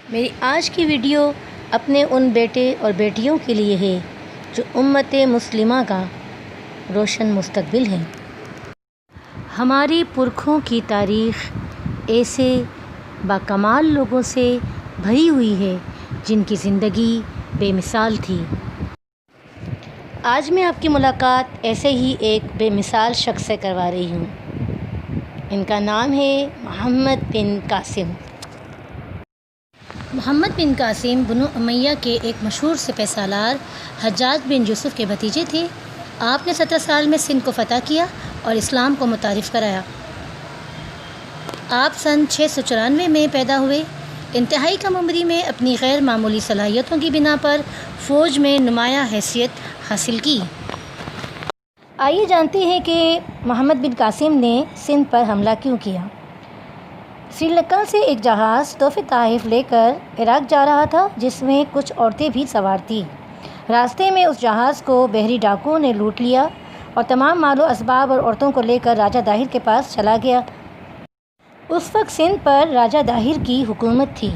میری آج کی ویڈیو اپنے ان بیٹے اور بیٹیوں کے لیے ہے جو امت مسلمہ کا روشن مستقبل ہیں۔ ہماری پرکھوں کی تاریخ ایسے باکمال لوگوں سے بھری ہوئی ہے جن کی زندگی بے مثال تھی۔ آج میں آپ کی ملاقات ایسے ہی ایک بے مثال شخص سے کروا رہی ہوں۔ ان کا نام ہے محمد بن قاسم۔ محمد بن قاسم بنو امیہ کے ایک مشہور سپہ سالار حجاج بن یوسف کے بھتیجے تھے۔ آپ نے 17 سال میں سندھ کو فتح کیا اور اسلام کو متعارف کرایا۔ آپ سن 694 میں پیدا ہوئے۔ انتہائی کم عمری میں اپنی غیر معمولی صلاحیتوں کی بنا پر فوج میں نمایاں حیثیت حاصل کی۔ آئیے جانتے ہیں کہ محمد بن قاسم نے سندھ پر حملہ کیوں کیا۔ سری لنکا سے ایک جہاز تحفہ تحائف لے کر عراق جا رہا تھا جس میں کچھ عورتیں بھی سوار تھیں۔ راستے میں اس جہاز کو بحری ڈاکوؤں نے لوٹ لیا اور تمام مال و اسباب اور عورتوں کو لے کر راجہ داہر کے پاس چلا گیا۔ اس وقت سندھ پر راجہ داہر کی حکومت تھی۔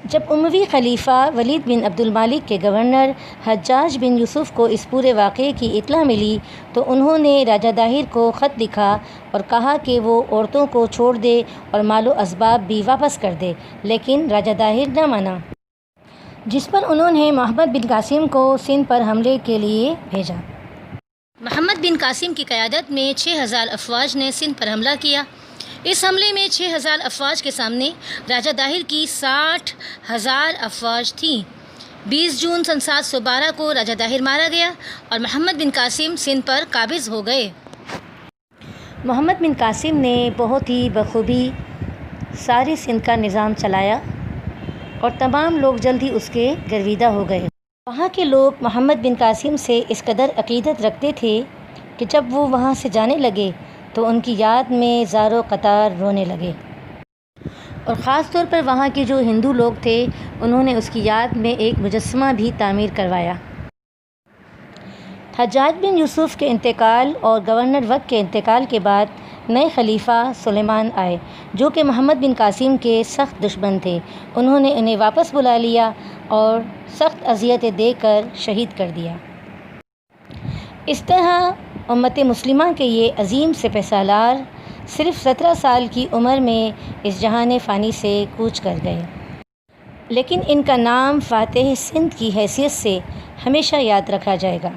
جب اموی خلیفہ ولید بن عبد الملک کے گورنر حجاج بن یوسف کو اس پورے واقعے کی اطلاع ملی تو انہوں نے راجہ داہر کو خط لکھا اور کہا کہ وہ عورتوں کو چھوڑ دے اور مال و اسباب بھی واپس کر دے، لیکن راجہ داہر نہ مانا، جس پر انہوں نے محمد بن قاسم کو سندھ پر حملے کے لیے بھیجا۔ محمد بن قاسم کی قیادت میں 6000 افواج نے سندھ پر حملہ کیا۔ اس حملے میں 6000 افواج کے سامنے راجہ داہر کی 60,000 افواج تھیں۔ 20 جون سن 712 کو راجہ داہر مارا گیا اور محمد بن قاسم سندھ پر قابض ہو گئے۔ محمد بن قاسم نے بہت ہی بخوبی سارے سندھ کا نظام چلایا اور تمام لوگ جلد ہی اس کے گرویدہ ہو گئے۔ وہاں کے لوگ محمد بن قاسم سے اس قدر عقیدت رکھتے تھے کہ جب وہ وہاں سے جانے لگے تو ان کی یاد میں زار و قطار رونے لگے، اور خاص طور پر وہاں کے جو ہندو لوگ تھے انہوں نے اس کی یاد میں ایک مجسمہ بھی تعمیر کروایا۔ حجاج بن یوسف کے انتقال اور گورنر وقت کے انتقال کے بعد نئے خلیفہ سلیمان آئے جو کہ محمد بن قاسم کے سخت دشمن تھے۔ انہوں نے انہیں واپس بلا لیا اور سخت اذیتیں دے کر شہید کر دیا۔ اس طرح امت مسلمہ کے یہ عظیم سپہ سالار صرف 17 سال کی عمر میں اس جہان فانی سے کوچ کر گئے، لیکن ان کا نام فاتح سندھ کی حیثیت سے ہمیشہ یاد رکھا جائے گا۔